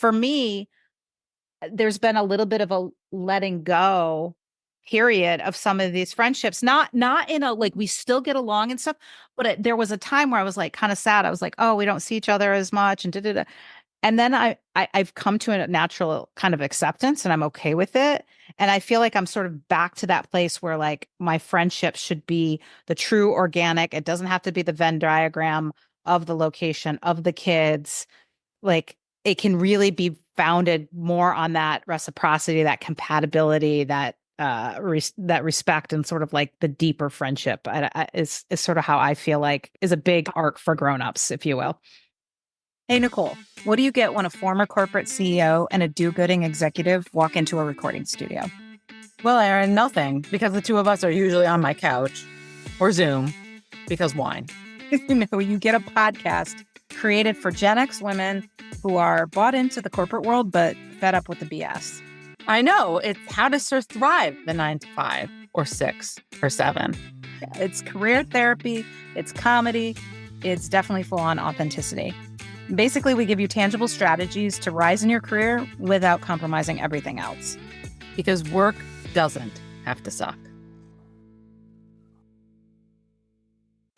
for me, there's been a little bit of a letting go period of some of these friendships, not in a like we still get along and stuff, but there was a time where I was like kind of sad. I was like, oh, we don't see each other as much and da. And then I've come to a natural kind of acceptance and I'm okay with it. And I feel like I'm sort of back to that place where like my friendship should be the true organic. It doesn't have to be the Venn diagram of the location of the kids. Like it can really be founded more on that reciprocity, that compatibility, that that respect, and sort of like the deeper friendship is sort of how I feel like is a big arc for grownups, if you will. Hey, Nicole, what do you get when a former corporate CEO and a do-gooding executive walk into a recording studio? Well, Erin, nothing, because the two of us are usually on my couch or Zoom, because wine. You get a podcast created for Gen X women who are bought into the corporate world, but fed up with the BS. I know. It's how to thrive the 9 to 5 or 6 or 7. It's career therapy. It's comedy. It's definitely full on authenticity. Basically, we give you tangible strategies to rise in your career without compromising everything else. Because work doesn't have to suck.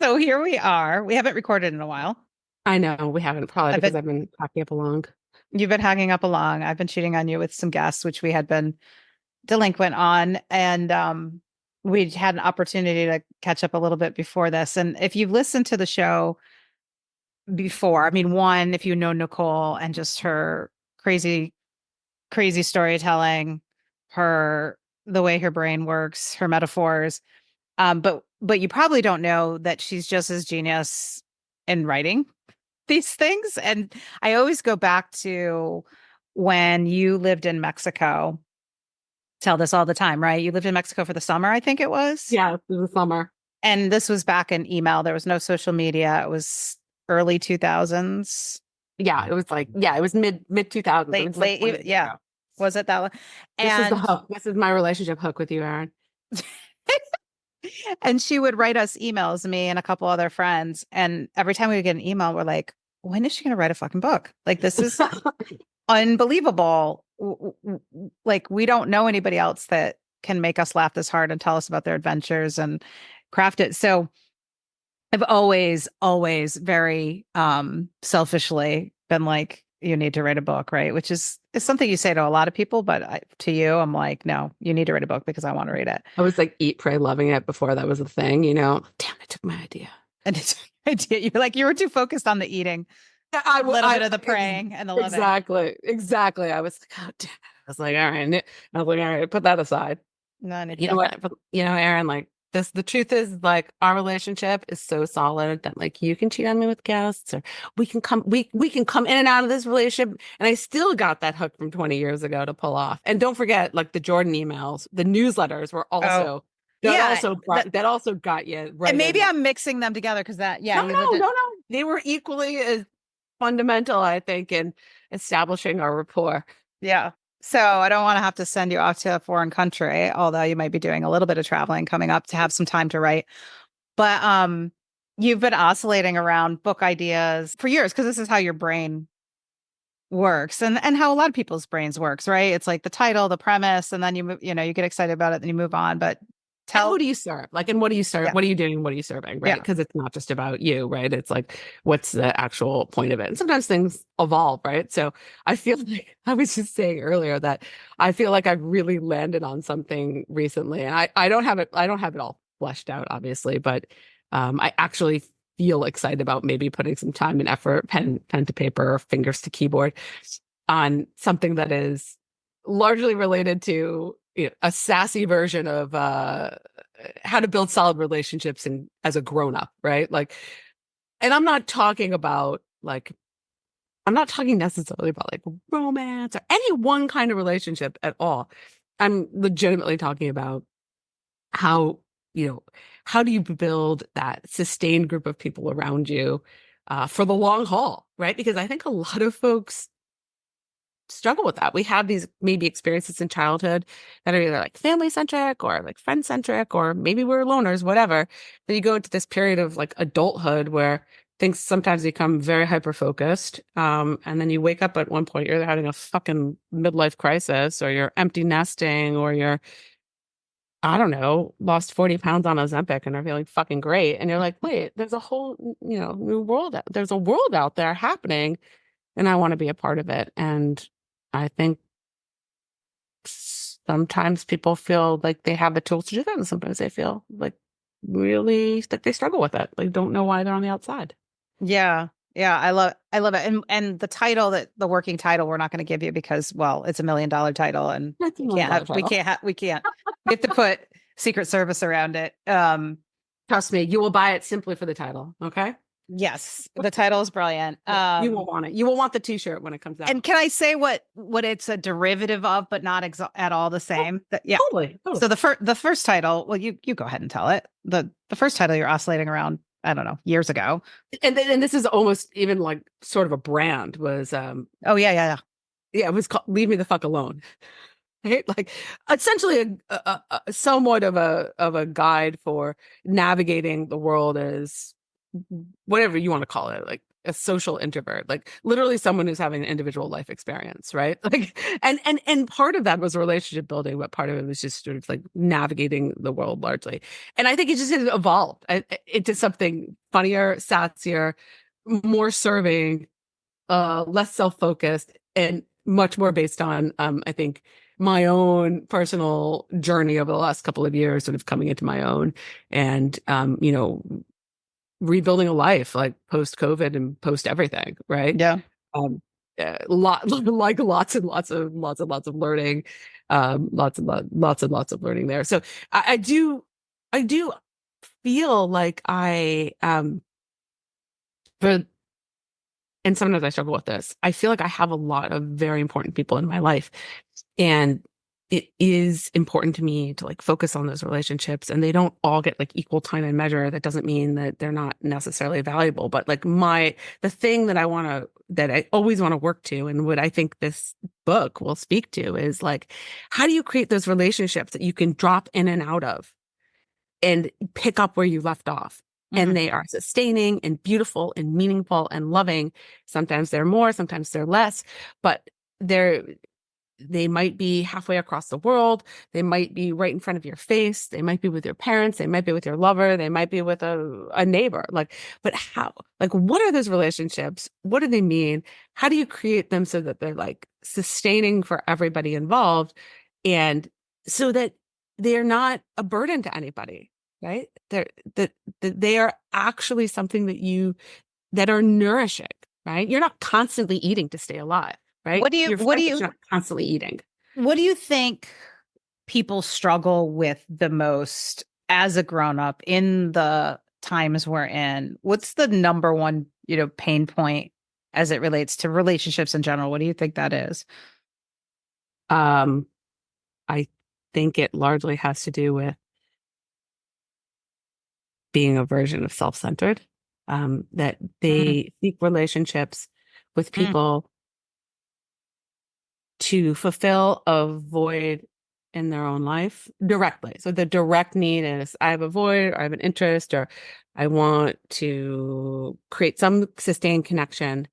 So here we are. We haven't recorded in a while. I know we haven't, probably because I've been hacking up along. You've been hacking up along. I've been cheating on you with some guests, which we had been delinquent on. And we had an opportunity to catch up a little bit before this. And if you've listened to the show before, I mean, one, if you know Nicole and just her crazy storytelling, the way her brain works, her metaphors. But you probably don't know that she's just as genius in writing these things. And I always go back to when you lived in Mexico. Tell this all the time, right? You lived in Mexico for the summer, I think it was. Yeah, it was the summer. And this was back in email. There was no social media. It was early 2000s. Yeah, it was like, it was mid 2000s. Late, yeah. Ago. Was it that one? This is the hook. This is my relationship hook with you, Erin. And she would write us emails, me and a couple other friends. And every time we would get an email, we're like, when is she going to write a fucking book? Like, this is unbelievable. Like, we don't know anybody else that can make us laugh this hard and tell us about their adventures and craft it. So I've always very selfishly been like, you need to write a book, right? Which is something you say to a lot of people, but to you, I'm like, no, you need to write a book because I want to read it. I was like, eat, pray, loving it before that was a thing, you know? Damn, I took my idea. And it's idea. You're like, you were too focused on the eating. A little bit of the praying and the loving. Exactly. I was like, oh, damn. I was like, all right, put that aside. No, you know what? Erin, like, the truth is, like, our relationship is so solid that, like, you can cheat on me with guests, or we can come in and out of this relationship, and I still got that hook from 20 years ago to pull off. And don't forget, like, the Jordan emails, the newsletters were also that also got you right. And maybe I'm mixing them together because no, they were equally as fundamental, I think, in establishing our rapport. Yeah. So I don't want to have to send you off to a foreign country, although you might be doing a little bit of traveling coming up to have some time to write. But you've been oscillating around book ideas for years because this is how your brain works and how a lot of people's brains works, right? It's like the title, the premise, and then you get excited about it, then you move on. But who do you serve? Like, and what do you serve? Yeah. What are you doing? What are you serving? Right. Because it's not just about you, right? It's like, what's the actual point of it? And sometimes things evolve, right? So I feel like I was just saying earlier that I feel like I've really landed on something recently. And I don't have it all fleshed out, obviously, but I actually feel excited about maybe putting some time and effort, pen to paper, fingers to keyboard, on something that is largely related to a sassy version of how to build solid relationships as a grown-up, right? Like, and I'm not talking necessarily about like romance or any one kind of relationship at all. I'm legitimately talking about how do you build that sustained group of people around you for the long haul, right? Because I think a lot of folks struggle with that. We have these maybe experiences in childhood that are either like family centric or like friend centric, or maybe we're loners, whatever. Then you go into this period of like adulthood where things sometimes become very hyper focused. And then you wake up at one point, you're having a fucking midlife crisis, or you're empty nesting, or you're, I don't know, lost 40 pounds on Ozempic and are feeling fucking great. And you're like, wait, there's a whole, new world. There's a world out there happening, and I want to be a part of it. And I think sometimes people feel like they have the tools to do that, and sometimes they feel like really like they struggle with it. Like don't know why they're on the outside. Yeah. Yeah, I love it. And the title, that the working title, we're not going to give you because, well, it's $1 million title and That's a we million can't dollar have title. we can't. We have to put Secret Service around it. Trust me, you will buy it simply for the title. Okay. Yes, the title is brilliant. You will want it. You will want the t-shirt when it comes out. And can I say what it's a derivative of, but not at all the same? Yeah. Totally. So the first title, well, you go ahead and tell it. The first title you're oscillating around, I don't know, years ago. And this is almost even like sort of a brand was Oh yeah, it was called Leave Me the Fuck Alone. Right? Like essentially a somewhat of a guide for navigating the world as whatever you want to call it, like a social introvert, like literally someone who's having an individual life experience, right? Like, and part of that was relationship building, but part of it was just sort of like navigating the world largely. And I think it just evolved into something funnier, sassier, more serving, less self-focused, and much more based on, I think, my own personal journey over the last couple of years, sort of coming into my own and, rebuilding a life like post COVID and post everything, right? yeah. Um, like lots of learning, lots of learning there. So I do feel like for, and sometimes I struggle with this. I feel like I have a lot of very important people in my life, and it is important to me to like focus on those relationships, and they don't all get like equal time and measure. That doesn't mean that they're not necessarily valuable, but like the thing that that I always want to work to, and what I think this book will speak to is like, how do you create those relationships that you can drop in and out of and pick up where you left off? Mhm. And they are sustaining and beautiful and meaningful and loving. Sometimes they're more, sometimes they're less, but they might be halfway across the world. They might be right in front of your face. They might be with your parents. They might be with your lover. They might be with a neighbor. Like, but how? Like, what are those relationships? What do they mean? How do you create them so that they're like sustaining for everybody involved, and so that they're not a burden to anybody, right? That they are actually something that are nourishing, right? You're not constantly eating to stay alive, right? What do you Your what do friendships you are not constantly eating. what do you think people struggle with the most as a grown up in the times we're in? What's the number one, pain point as it relates to relationships in general? What do you think that is? Um, I think it largely has to do with being a version of self-centered, that Mm, they seek relationships with mm, people to fulfill a void in their own life directly. So the direct need is I have a void, or I have an interest, or I want to create some sustained connection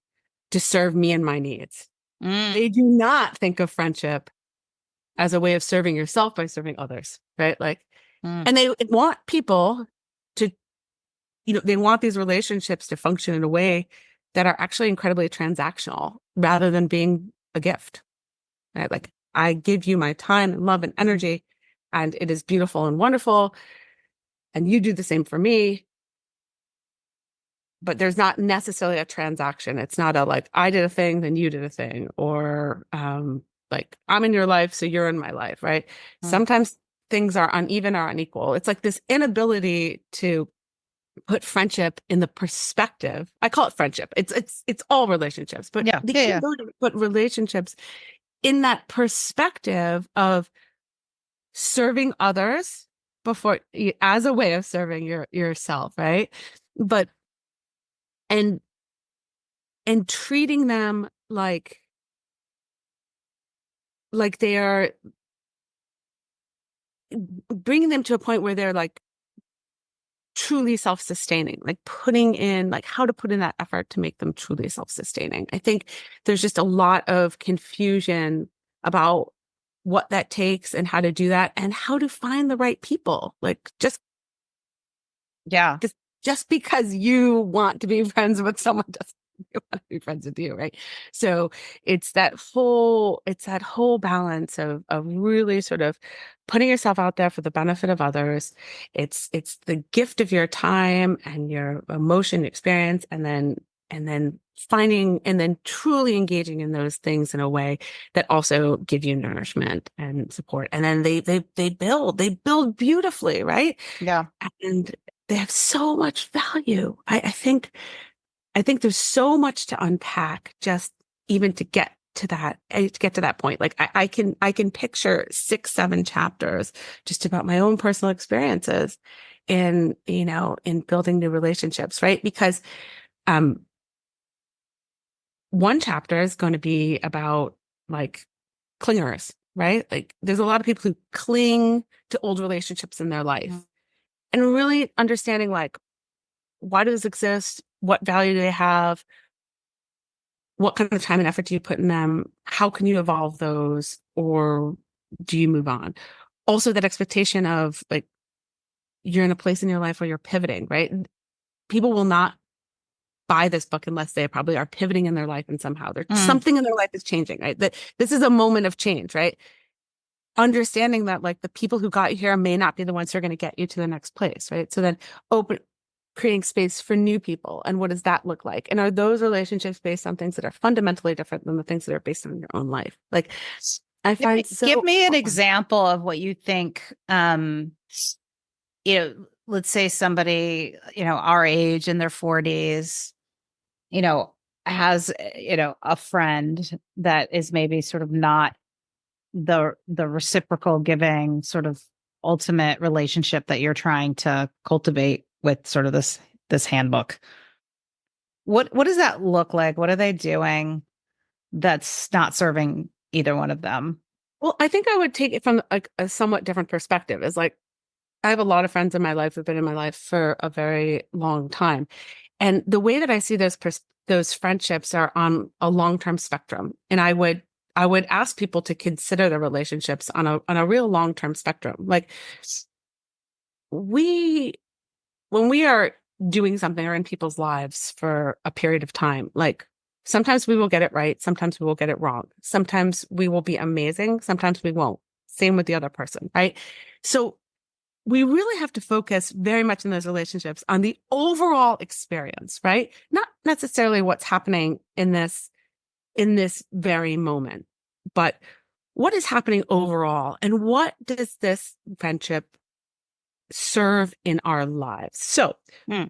to serve me and my needs. mm, They do not think of friendship as a way of serving yourself by serving others, right? Like, mm, and they want people to, they want these relationships to function in a way that are actually incredibly transactional rather than being a gift, right? Like, I give you my time and love and energy, and it is beautiful and wonderful. And you do the same for me. But there's not necessarily a transaction. It's not a like, I did a thing, then you did a thing, or like I'm in your life, so you're in my life, right? mm. Sometimes things are uneven or unequal. It's like this inability to put friendship in the perspective. I call it friendship. It's all relationships, but Yeah, the yeah, yeah. inability to put relationships in that perspective of serving others before as a way of serving yourself, right? But and and treating them like they are, bringing them to a point where they're like truly self-sustaining, like putting in, like how to put in that effort to make them truly self-sustaining. I think there's just a lot of confusion about what that takes and how to do that and how to find the right people. Like Yeah. just because you want to be friends with someone doesn't mean they want to be friends with you, right? So it's that whole balance of really sort of putting yourself out there for the benefit of others. It's the gift of your time and your emotion experience, and then finding and then truly engaging in those things in a way that also give you nourishment and support. And then they build beautifully, right? Yeah. And they have so much value. I think there's so much to unpack just even to get to that point. Like I can picture 6, 7 chapters just about my own personal experiences in, in building new relationships, right? Because one chapter is going to be about like clingers, right? Like there's a lot of people who cling to old relationships in their life. And really understanding like, why do those exist? What value do they have? What kind of time and effort do you put in them? How can you evolve those? Or do you move on? Also, that expectation of like, you're in a place in your life where you're pivoting, right? People will not buy this book unless they probably are pivoting in their life and somehow there's something in their life is changing, right? That this is a moment of change, right? Understanding that like the people who got you here may not be the ones who are going to get you to the next place, right? So then creating space for new people. And what does that look like? And are those relationships based on things that are fundamentally different than the things that are based on your own life? Like I find Give me an example of what you think, let's say somebody, our age in their 40s, has, a friend that is maybe sort of not the reciprocal giving sort of ultimate relationship that you're trying to cultivate with sort of this handbook. What does that look like? What are they doing that's not serving either one of them? Well, I think I would take it from a somewhat different perspective. Is like I have a lot of friends in my life who've been in my life for a very long time. And the way that I see those friendships are on a long-term spectrum. And I would ask people to consider their relationships on a real long-term spectrum. Like when we are doing something or in people's lives for a period of time, like sometimes we will get it right, sometimes we will get it wrong. Sometimes we will be amazing, sometimes we won't. Same with the other person, right? So we really have to focus very much in those relationships on the overall experience, right? Not necessarily what's happening in this very moment, but what is happening overall and what does this friendship serve in our lives? So in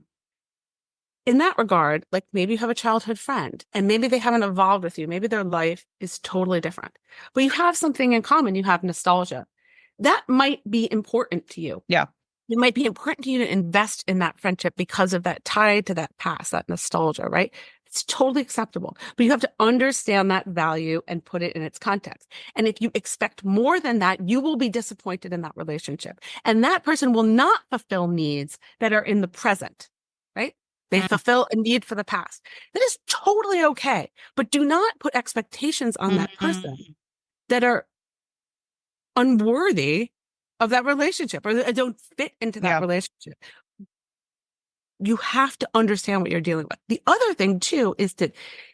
that regard, like maybe you have a childhood friend and maybe they haven't evolved with you. Maybe their life is totally different, but you have something in common. You have nostalgia. That might be important to you. Yeah. It might be important to you to invest in that friendship because of that tie to that past, that nostalgia, right? It's totally acceptable, but you have to understand that value and put it in its context. And if you expect more than that, you will be disappointed in that relationship. And that person will not fulfill needs that are in the present, right? They fulfill a need for the past. That is totally okay. But do not put expectations on that person that are unworthy of that relationship or that don't fit into that relationship. You have to understand what you're dealing with. The other thing too is that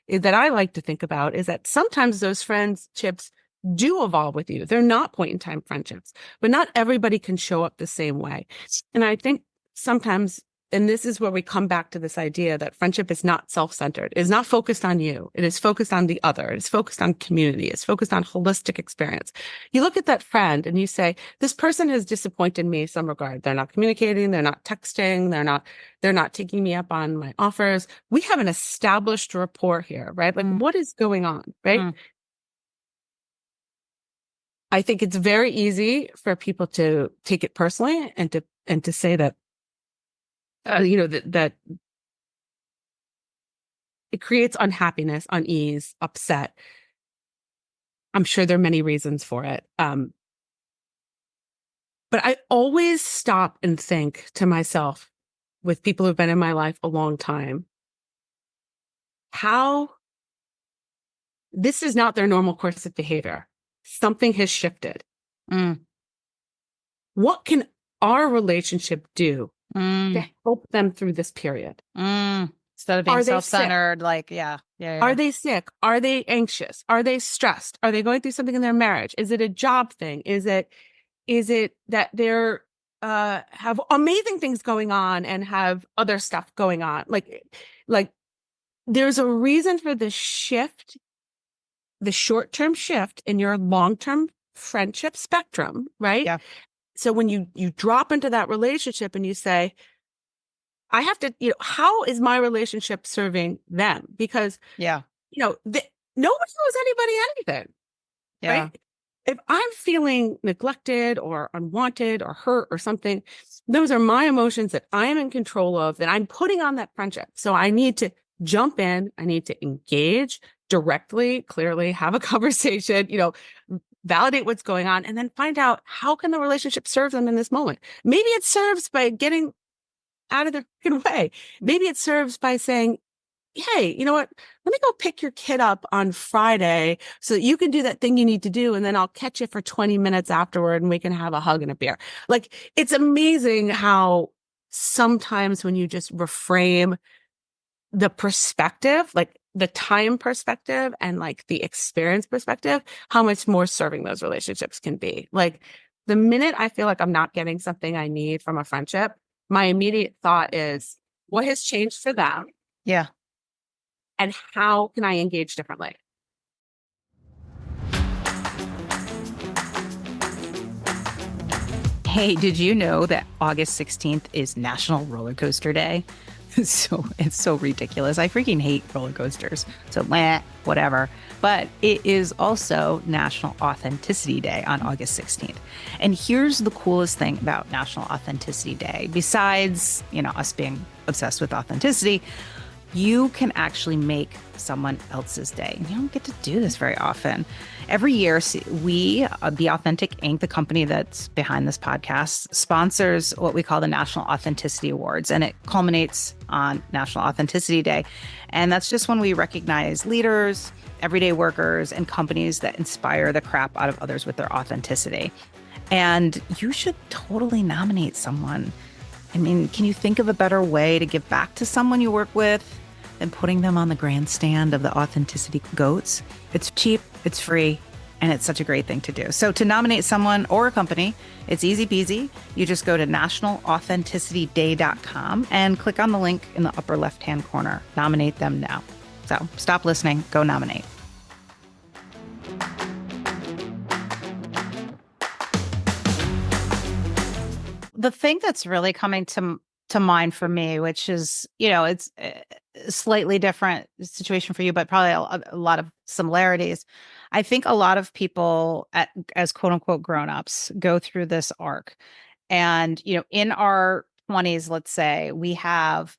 I like to think about is that sometimes those friendships do evolve with you. They're not point in time friendships, but not everybody can show up the same way. And I think sometimes, and this is where we come back to this idea that friendship is not self-centered, is not focused on you. It is focused on the other. It is focused on community. It's focused on holistic experience. You look at that friend and you say, this person has disappointed me in some regard. They're not communicating. They're not texting. They're not taking me up on my offers. We have an established rapport here, right? Like what is going on, right? I think it's very easy for people to take it personally and to say that that it creates unhappiness, unease, upset. I'm sure there are many reasons for it. But I always stop and think to myself, with people who've been in my life a long time, how this is not their normal course of behavior. Something has shifted. Mm. What can our relationship do to Mm. help them through this period? Instead of being Are they sick? self-centered, like, Are they sick? Are they anxious? Are they stressed? Are they going through something in their marriage? Is it a job thing? Is it that they're have amazing things going on and have other stuff going on? Like there's a reason for the shift, the short-term shift in your long-term friendship spectrum, right? Yeah. So when you drop into that relationship and you say, I have to, how is my relationship serving them? Because, Yeah. nobody owes anybody anything, Yeah. right? If I'm feeling neglected or unwanted or hurt or something, those are my emotions that I am in control of, that I'm putting on that friendship. So I need to jump in. I need to engage directly, clearly, have a conversation, validate what's going on, and then find out how can the relationship serve them in this moment. Maybe it serves by getting out of their way. Maybe it serves by saying, hey, you know what? Let me go pick your kid up on Friday so that you can do that thing you need to do. And then I'll catch you for 20 minutes afterward and we can have a hug and a beer. Like, it's amazing how sometimes when you just reframe the perspective, like the time perspective and like the experience perspective, how much more serving those relationships can be. Like, the minute I feel like I'm not getting something I need from a friendship, my immediate thought is, what has changed for them? Yeah. And how can I engage differently? Hey, did you know that August 16th is National Roller Coaster Day? It's so ridiculous. I freaking hate roller coasters. So whatever. But it is also National Authenticity Day on August 16th. And here's the coolest thing about National Authenticity Day. Besides, us being obsessed with authenticity, you can actually make someone else's day. And you don't get to do this very often. Every year, we, The Authentic Inc., the company that's behind this podcast, sponsors what we call the National Authenticity Awards. And it culminates on National Authenticity Day. And that's just when we recognize leaders, everyday workers, and companies that inspire the crap out of others with their authenticity. And you should totally nominate someone. I mean, can you think of a better way to give back to someone you work with than putting them on the grandstand of the authenticity goats? It's cheap, it's free, and it's such a great thing to do. So to nominate someone or a company, it's easy peasy. You just go to nationalauthenticity.day.com and click on the link in the upper left-hand corner. Nominate them now. So stop listening, go nominate. The thing that's really coming to mind for me, which is, it's a slightly different situation for you, but probably a lot of similarities. I think a lot of people as quote unquote grown-ups go through this arc. And, in our 20s, let's say, we have,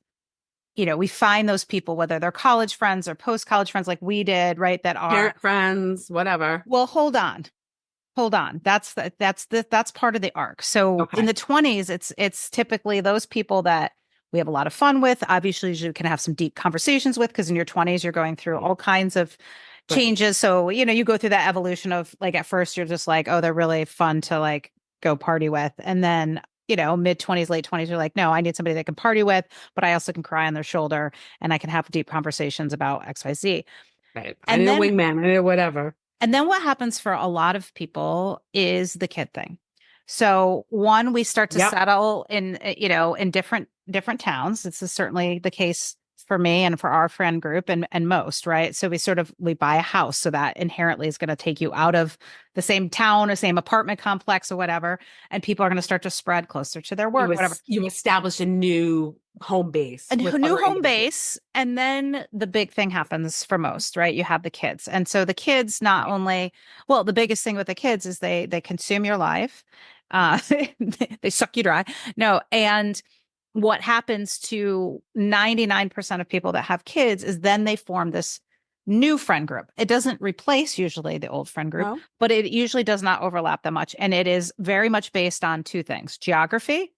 we find those people, whether they're college friends or post-college friends like we did, right? That are parent friends, whatever. Well, hold on. That's part of the arc. So in the 20s, it's typically those people that we have a lot of fun with. Obviously, you can have some deep conversations with, because in your 20s, you're going through all kinds of changes. Right. So, you go through that evolution of, like, at first you're just like, oh, they're really fun to like go party with. And then, mid 20s, late 20s, you're like, no, I need somebody that I can party with, but I also can cry on their shoulder and I can have deep conversations about XYZ. Right. I need a wingman. I need whatever. And then what happens for a lot of people is the kid thing. So one, we start to settle in different towns. This is certainly the case for me and for our friend group and most, right? So we buy a house. So that inherently is going to take you out of the same town or same apartment complex or whatever. And people are going to start to spread closer to their work, whatever. You establish a new home base. A new home base. And then the big thing happens for most, right? You have the kids. And so the kids not only, well, the biggest thing with the kids is they consume your life. They suck you dry. No. And what happens to 99% of people that have kids is then they form this new friend group. It doesn't replace usually the old friend group, but it usually does not overlap that much. And it is very much based on two things: geography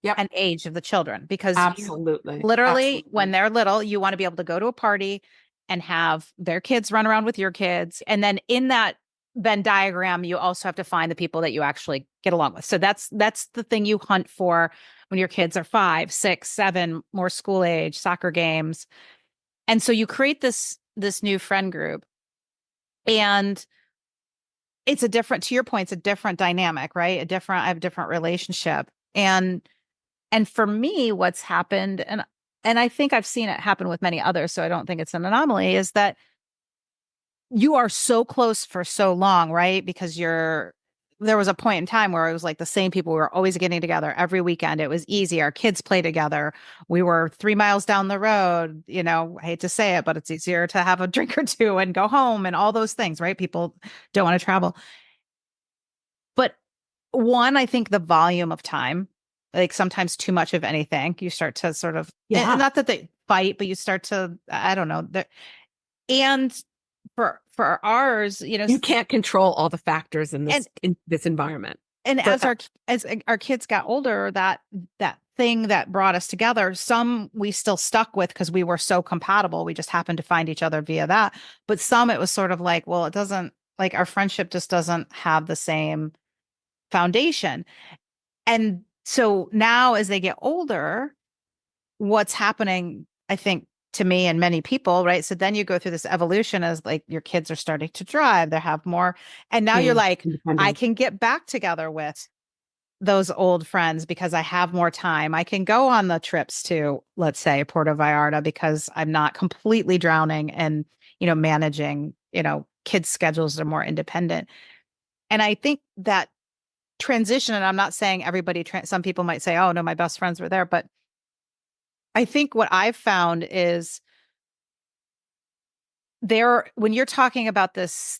Yep. and age of the children, because Absolutely. literally when Absolutely. they're little, you want to be able to go to a party and have their kids run around with your kids. And then in that Venn diagram, you also have to find the people that you actually get along with. So that's the thing you hunt for when your kids are 5, 6, 7, more school age, soccer games. And so you create this new friend group, and it's a different, to your point, it's a different dynamic, right? I have a different relationship. And for me, what's happened, and I think I've seen it happen with many others, so I don't think it's an anomaly, is that you are so close for so long, right? Because there was a point in time where it was like the same people. We were always getting together every weekend. It was easy. Our kids play together. We were 3 miles down the road. I hate to say it, but it's easier to have a drink or two and go home and all those things, right? People don't want to travel. But one, I think the volume of time, like sometimes too much of anything, you start to sort of, and not that they fight, but you start to, I don't know. And for ours, you can't control all the factors in this environment. And as our kids got older, that thing that brought us together, some we still stuck with because we were so compatible. We just happened to find each other via that. But some it was sort of like, well, it doesn't, like, our friendship just doesn't have the same foundation. And so now as they get older, what's happening, I think, to me and many people, right? So then you go through this evolution as, like, your kids are starting to drive, they have more, and now you're like, I can get back together with those old friends because I have more time. I can go on the trips to, let's say, Puerto Vallarta because I'm not completely drowning and, managing, kids' schedules are more independent. And I think that transition, and I'm not saying everybody, some people might say, oh no, my best friends were there, but I think what I've found is when you're talking about this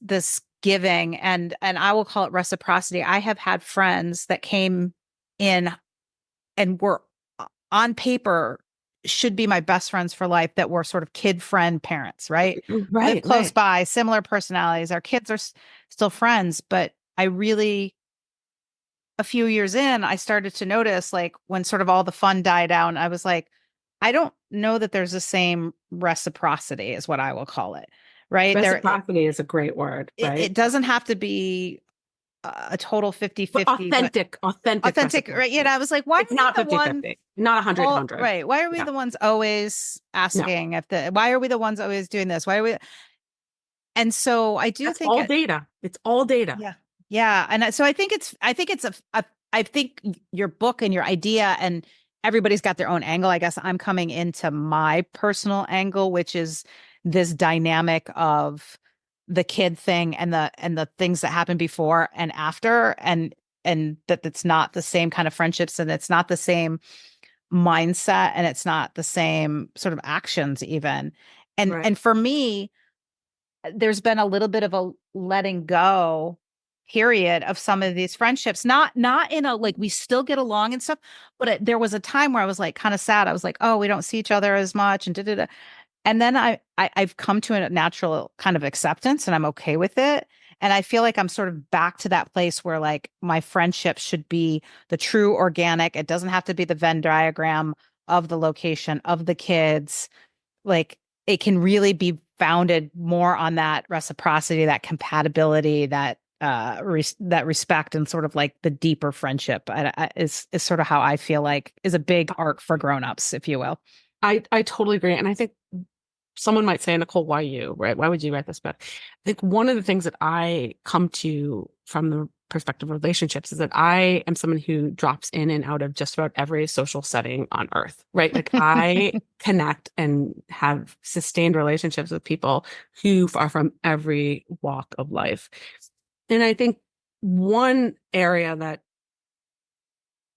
giving, and I will call it reciprocity. I have had friends that came in and were on paper should be my best friends for life, that were sort of kid friend parents, right? Right. Live close by, similar personalities. Our kids are still friends, but a few years in, I started to notice, like, when sort of all the fun died down, I was like, I don't know that there's the same reciprocity, is what I will call it, right? Reciprocity is a great word, right? It doesn't have to be a total 50-50, but authentic, right? I was like, why it's not 50-50, not 100. Right. Why are we the ones always asking why are we the ones always doing this? Why are we? And so I do think all data. It's all data. Yeah. Yeah. And so I think I think your book and your idea, and everybody's got their own angle. I guess I'm coming into my personal angle, which is this dynamic of the kid thing and the things that happen before and after, and that it's not the same kind of friendships, and it's not the same mindset, and it's not the same sort of actions even. And for me, there's been a little bit of a letting go period of some of these friendships, not in a, like, we still get along and stuff, but there was a time where I was like kind of sad. I was like, oh, we don't see each other as much, and da-da-da. And then I've come to a natural kind of acceptance, and I'm okay with it. And I feel like I'm sort of back to that place where, like, my friendship should be the true organic. It doesn't have to be the Venn diagram of the location of the kids. Like, it can really be founded more on that reciprocity, that compatibility, that that respect, and sort of like the deeper friendship is sort of how I feel like is a big arc for grownups, if you will. I totally agree. And I think someone might say, Nicole, why you, right? Why would you write this book? I think one of the things that I come to from the perspective of relationships is that I am someone who drops in and out of just about every social setting on earth, right? Like, I connect and have sustained relationships with people who are from every walk of life. And I think one area that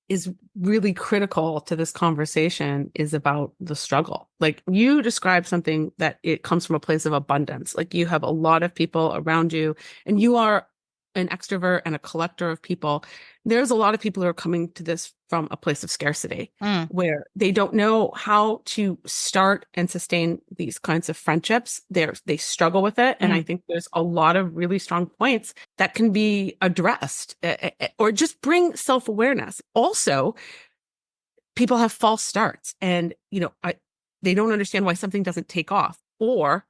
is really critical to this conversation is about the struggle. Like, you describe something that it comes from a place of abundance. Like, you have a lot of people around you, and you are an extrovert and a collector of people. There's a lot of people who are coming to this from a place of scarcity, where they don't know how to start and sustain these kinds of friendships. They struggle with it. And I think there's a lot of really strong points that can be addressed, or just bring self-awareness. Also, people have false starts, and they don't understand why something doesn't take off. Or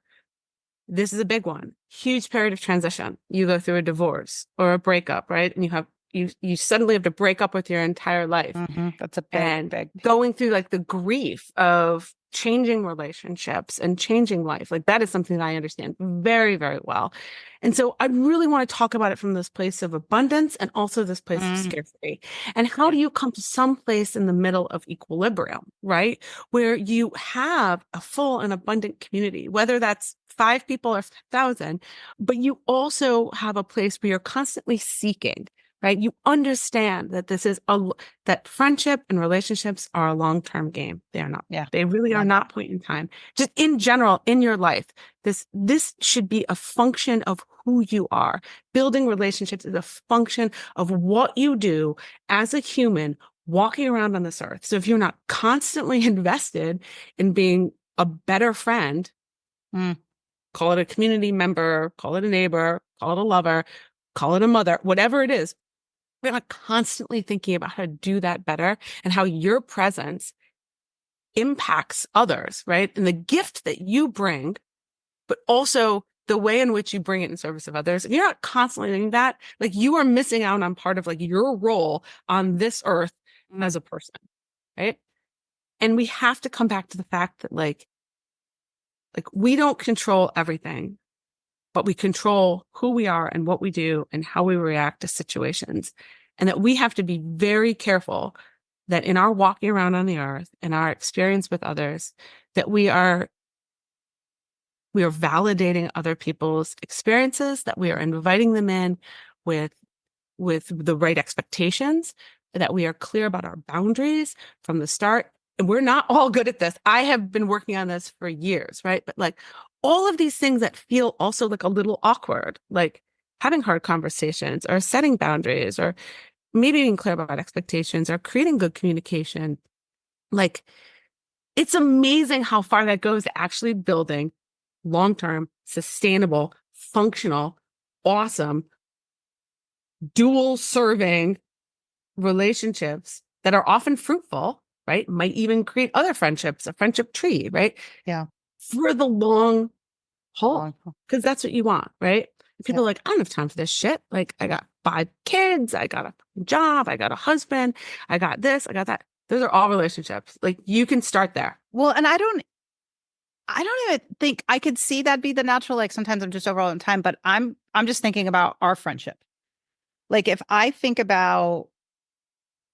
this is a big one, huge period of transition. You go through a divorce or a breakup, right? And you suddenly have to break up with your entire life. That's a big going through like the grief of changing relationships and changing life. Like that is something that I understand very, very well. And so I really want to talk about it from this place of abundance and also this place of scarcity. And how do you come to some place in the middle of equilibrium, right? Where you have a full and abundant community, whether that's 5 people or 1,000, but you also have a place where you're constantly seeking, right? You understand that that friendship and relationships are a long-term game. They are not. Yeah. They really are not point in time. Just in general, in your life, this should be a function of who you are. Building relationships is a function of what you do as a human walking around on this earth. So if you're not constantly invested in being a better friend, call it a community member, call it a neighbor, call it a lover, call it a mother, whatever it is, we're not constantly thinking about how to do that better and how your presence impacts others, right? And the gift that you bring, but also the way in which you bring it in service of others. If you're not constantly doing that, like you are missing out on part of like your role on this earth as a person, right? And we have to come back to the fact that like we don't control everything, but we control who we are and what we do and how we react to situations. And that we have to be very careful that in our walking around on the earth and our experience with others, that we are validating other people's experiences, that we are inviting them in with the right expectations, that we are clear about our boundaries from the start. And we're not all good at this. I have been working on this for years, right? But like all of these things that feel also like a little awkward, like having hard conversations or setting boundaries or maybe being clear about expectations or creating good communication. Like it's amazing how far that goes to actually building long-term, sustainable, functional, awesome, dual serving relationships that are often fruitful, right? Might even create other friendships, a friendship tree, right? Yeah. For the long haul, because that's what you want, right? People are like, I don't have time for this shit. Like, I got 5 kids, I got a job, I got a husband, I got this, I got that. Those are all relationships. Like, you can start there. Well, and I don't even think I could see that be the natural. Like sometimes I'm just overall in time, but I'm just thinking about our friendship. Like if I think about,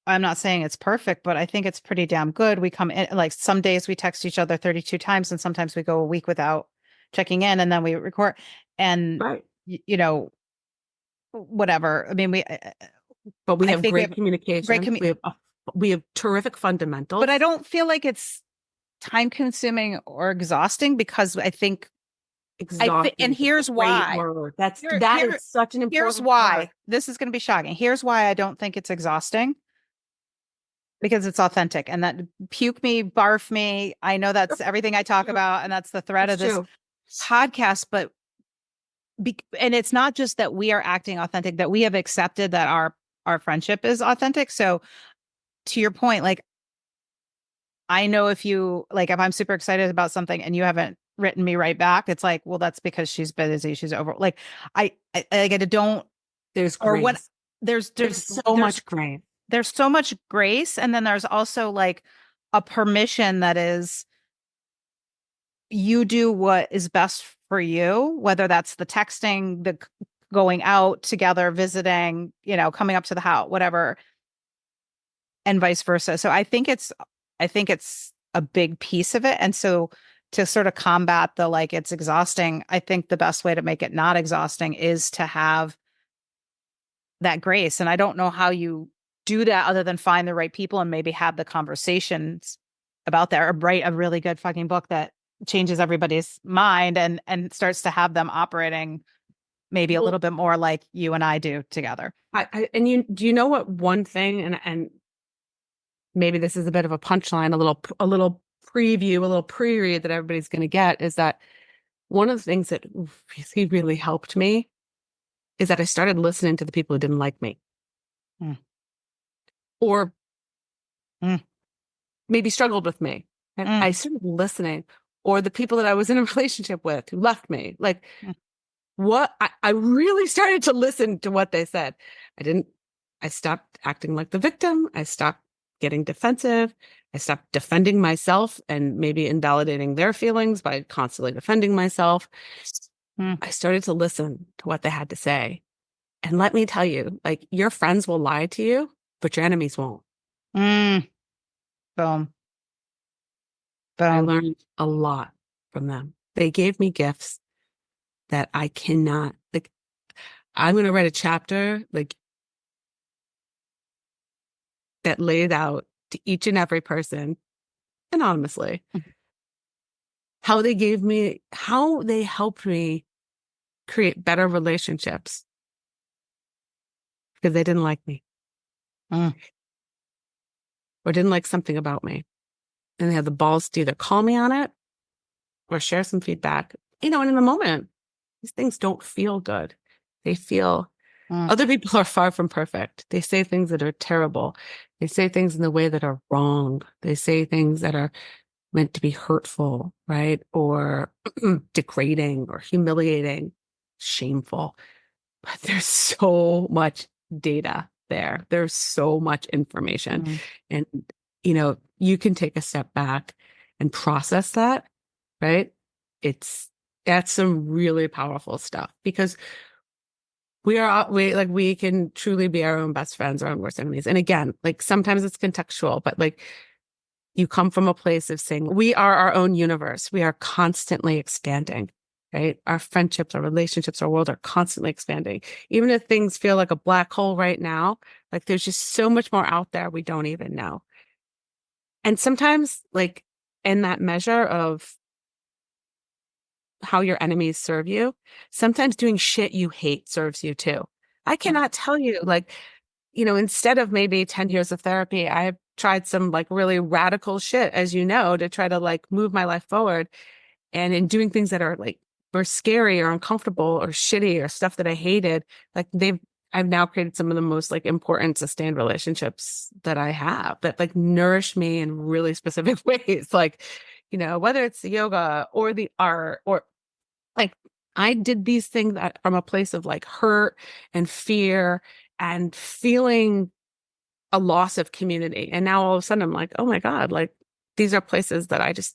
I'm not saying it's perfect, but I think it's pretty damn good. We come in, like some days we text each other 32 times and sometimes we go a week without checking in and then we record and, right. Whatever. I mean, but we have great communication. We have terrific fundamentals. But I don't feel like it's time consuming or exhausting because I think and here's why. That is such an important Here's why. word. This is going to be shocking. Here's why I don't think it's exhausting. Because it's authentic and that puke me, barf me. I know that's everything I talk about. And that's the thread of this podcast. But and it's not just that we are acting authentic, that we have accepted that our friendship is authentic. So to your point, like, I know if I'm super excited about something and you haven't written me right back, it's like, well, that's because she's busy. She's over. Like, I don't. There's grace. Or what? There's so much grace. There's so much grace. And then there's also like a permission that is you do what is best for you, whether that's the texting, the going out together, visiting, coming up to the house, whatever, and vice versa. So I think it's a big piece of it. And so to sort of combat the, like, it's exhausting, I think the best way to make it not exhausting is to have that grace. And I don't know how you do that other than find the right people and maybe have the conversations about that, or write a really good fucking book that changes everybody's mind and starts to have them operating maybe a little bit more like you and I do together. Do you know what one thing, and maybe this is a bit of a punchline, a little preview, a little pre-read that everybody's going to get, is that one of the things that really, really helped me is that I started listening to the people who didn't like me. Or maybe struggled with me. And Mm. I started listening, or the people that I was in a relationship with who left me. Like, Mm. I really started to listen to what they said. I stopped acting like the victim. I stopped getting defensive. I stopped defending myself and maybe invalidating their feelings by constantly defending myself. Mm. I started to listen to what they had to say. And let me tell you, like, your friends will lie to you, but your enemies won't. Mm. Boom. I Boom. learned a lot from them. They gave me gifts that I cannot, like, I'm going to write a chapter, like, that laid out to each and every person anonymously how they helped me create better relationships because they didn't like me Mm. or didn't like something about me. And they had the balls to either call me on it or share some feedback. And in the moment, these things don't feel good. They feel Mm. other people are far from perfect. They say things that are terrible. They say things in the way that are wrong. They say things that are meant to be hurtful, right? Or degrading or humiliating, shameful. But there's so much data there. There's so much information. Mm. And, you can take a step back and process that, right? That's some really powerful stuff because we can truly be our own best friends, our own worst enemies. And again, like sometimes it's contextual, but like you come from a place of saying we are our own universe. We are constantly expanding, right? Our friendships, our relationships, our world are constantly expanding. Even if things feel like a black hole right now, like there's just so much more out there we don't even know. And sometimes, like in that measure of how your enemies serve you, sometimes doing shit you hate serves you too. I cannot tell you, like, instead of maybe 10 years of therapy, I have tried some like really radical shit, as you know, to try to like move my life forward. And in doing things that are like were scary or uncomfortable or shitty or stuff that I hated, like I've now created some of the most like important sustained relationships that I have that like nourish me in really specific ways. Like, whether it's the yoga or the art or like I did these things from a place of like hurt and fear and feeling a loss of community. And now all of a sudden I'm like, oh my God, like these are places that I just,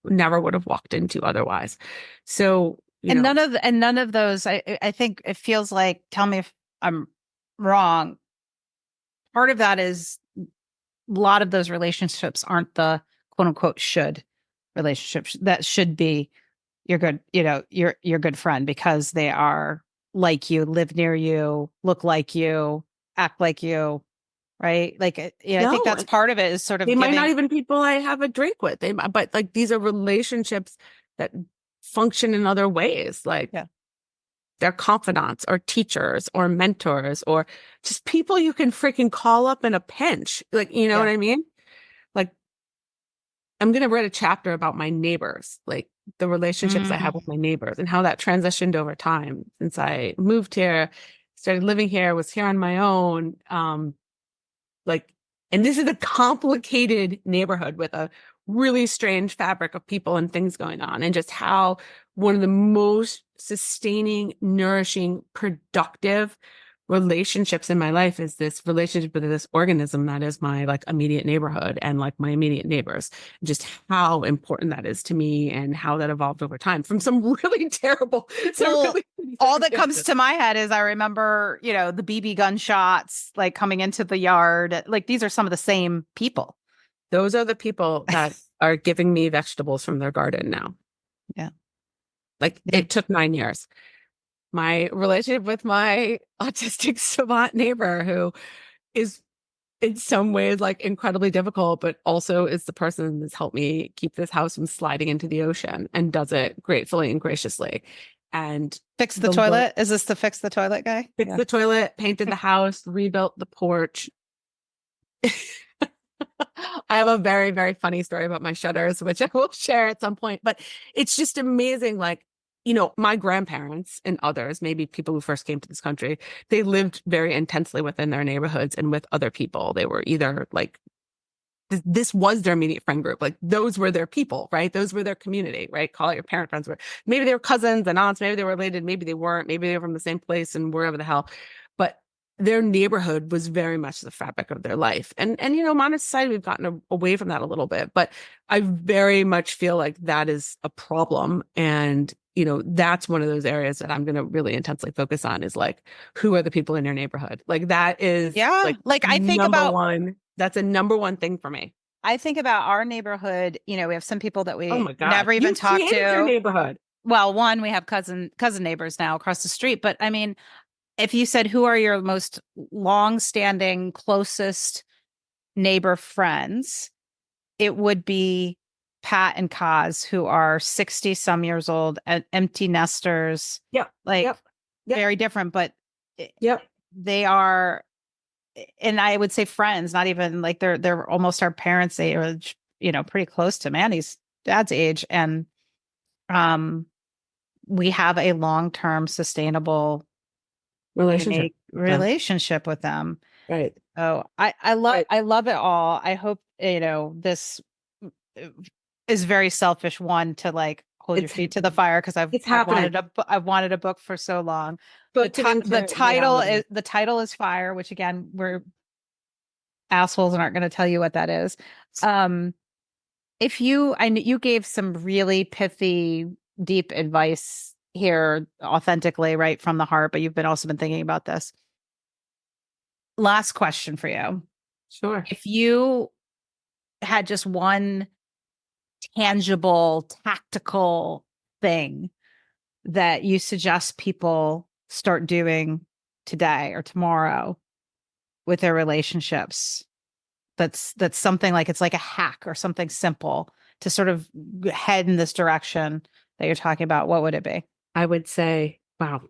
never would have walked into otherwise. So, And none of those, I think it feels like, tell me if I'm wrong. Part of that is a lot of those relationships aren't the quote unquote should relationships that should be your good, your good friend because they are like you, live near you, look like you, act like you, right? Like, I think no, that's part of it is sort of they might not giving. even people I have a drink with. But like these are relationships that function in other ways. Like Yeah. they're confidants or teachers or mentors or just people you can freaking call up in a pinch. Like, you know Yeah. what I mean? Like I'm going to write a chapter about my neighbors, like the relationships I have Mm. with my neighbors and how that transitioned over time since I moved here, started living here, was here on my own. Like, and this is a complicated neighborhood with a really strange fabric of people and things going on, and just how one of the most sustaining, nourishing, productive relationships in my life is this relationship with this organism that is my like immediate neighborhood and like my immediate neighbors. Just how important that is to me and how that evolved over time from some really terrible, Well, all that comes to my head is I remember, the BB gun shots like coming into the yard. Like these are some of the same people. Those are the people that are giving me vegetables from their garden now. Yeah. Like Yeah. it took 9 years. My relationship with my autistic savant neighbor, who is in some ways like incredibly difficult, but also is the person that's helped me keep this house from sliding into the ocean and does it gratefully and graciously. And Fix the toilet. Is this the fix the toilet guy? Fixed the toilet, painted the house, rebuilt the porch. I have a very, very funny story about my shutters, which I will share at some point. But it's just amazing. Like, my grandparents and others, maybe people who first came to this country, they lived very intensely within their neighborhoods and with other people. They were either like this was their immediate friend group. Like those were their people, right? Those were their community, right? Call it your parent friends. Maybe they were cousins and aunts, maybe they were related, maybe they weren't, maybe they were from the same place and wherever the hell. But their neighborhood was very much the fabric of their life. And modern society, we've gotten away from that a little bit. But I very much feel like that is a problem. And that's one of those areas that I'm going to really intensely focus on is like, who are the people in your neighborhood? Like that is like I think number about one. That's a number one thing for me. I think about our neighborhood. We have some people that Oh we my God. never even You talked created your to. neighborhood. Well, one, we have cousin neighbors now across the street. But I mean, if you said who are your most long-standing, closest neighbor friends, it would be Pat and Kaz, who are 60 some years old and empty nesters. Yep. Yep. Very different, but yep. They are, and I would say friends, not even like they're almost our parents' age, pretty close to Manny's dad's age. And we have a long-term sustainable relationship with them. Right. Oh, I love it all. I hope, this is very selfish one to like hold your feet to the fire because I've wanted a book for so long. The title is Fire, which again, we're assholes and aren't going to tell you what that is. You gave some really pithy, deep advice here authentically, right from the heart, but you've also been thinking about this. Last question for you. Sure. If you had just one tangible, tactical thing that you suggest people start doing today or tomorrow with their relationships, that's something like, it's like a hack or something simple to sort of head in this direction that you're talking about, what would it be? I would say, wow,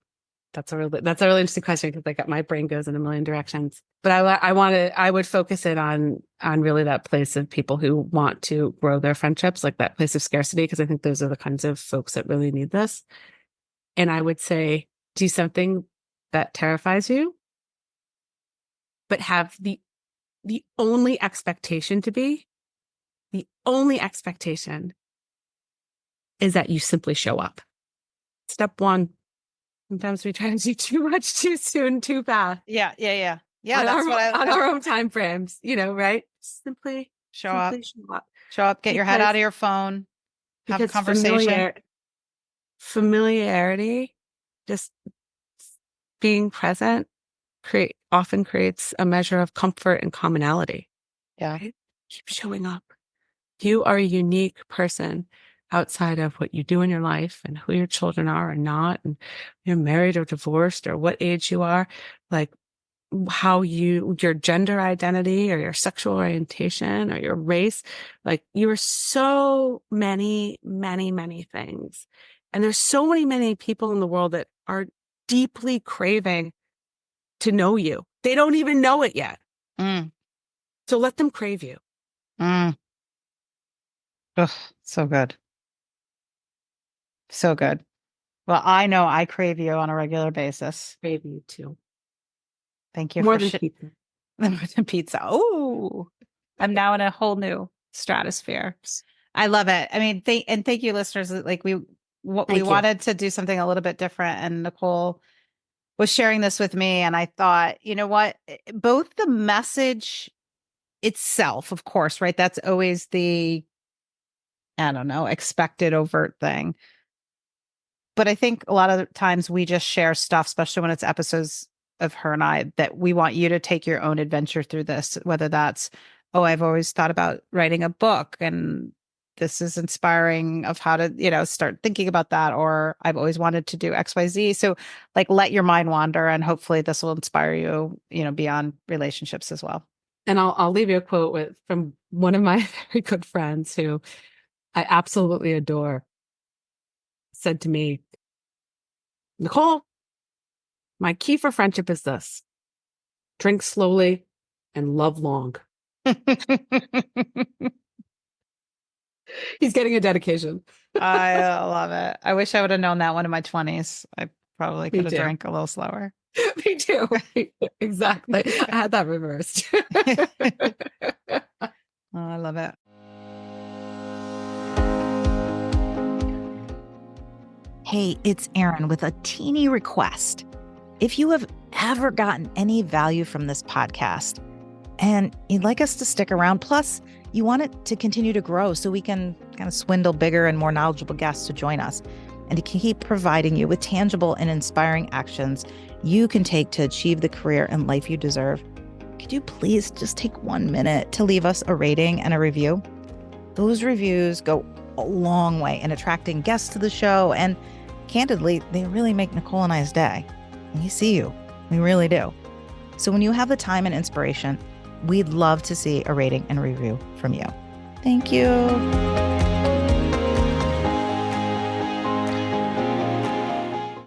that's a really interesting question because my brain goes in a million directions. But I would focus it on really that place of people who want to grow their friendships, like that place of scarcity, because I think those are the kinds of folks that really need this. And I would say, do something that terrifies you, but have the only expectation is that you simply show up. Step one. Sometimes we try to do too much, too soon, too fast. Yeah. On our own time frames, right? Simply show up. Get your head out of your phone. Have a conversation. Familiarity, just being present, often creates a measure of comfort and commonality. Yeah. Right? Keep showing up. You are a unique person outside of what you do in your life and who your children are or not, and you're married or divorced or what age you are, like how your gender identity or your sexual orientation or your race, like you are so many, many, many things. And there's so many people in the world that are deeply craving to know you. They don't even know it yet. So let them crave you. Ugh, so good. So good. Well, I know I crave you on a regular basis. Crave you too. Thank you more than pizza. More than pizza. Oh, I'm now in a whole new stratosphere. I love it. I mean, thank you, listeners. Like we wanted to do something a little bit different, and Nicole was sharing this with me, and I thought, you know what? Both the message itself, of course, right? That's always the, I don't know, expected overt thing. But I think a lot of times we just share stuff, especially when it's episodes of her and I, that we want you to take your own adventure through this, whether that's, oh, I've always thought about writing a book and this is inspiring of how to, start thinking about that, or I've always wanted to do XYZ. So like, let your mind wander, and hopefully this will inspire you, beyond relationships as well. And I'll leave you a quote from one of my very good friends who I absolutely adore, said to me, Nicole, my key for friendship is this: drink slowly and love long. He's getting a dedication. I love it. I wish I would have known that one in my 20s. I probably could have drank a little slower. Me too. Exactly. I had that reversed. Oh, I love it. Hey, it's Erin with a teeny request. If you have ever gotten any value from this podcast and you'd like us to stick around, plus you want it to continue to grow so we can kind of swindle bigger and more knowledgeable guests to join us and to keep providing you with tangible and inspiring actions you can take to achieve the career and life you deserve, could you please just take 1 minute to leave us a rating and a review? Those reviews go a long way in attracting guests to the show, and candidly, they really make Nicole and I's day. We see you. We really do. So when you have the time and inspiration, we'd love to see a rating and review from you. Thank you.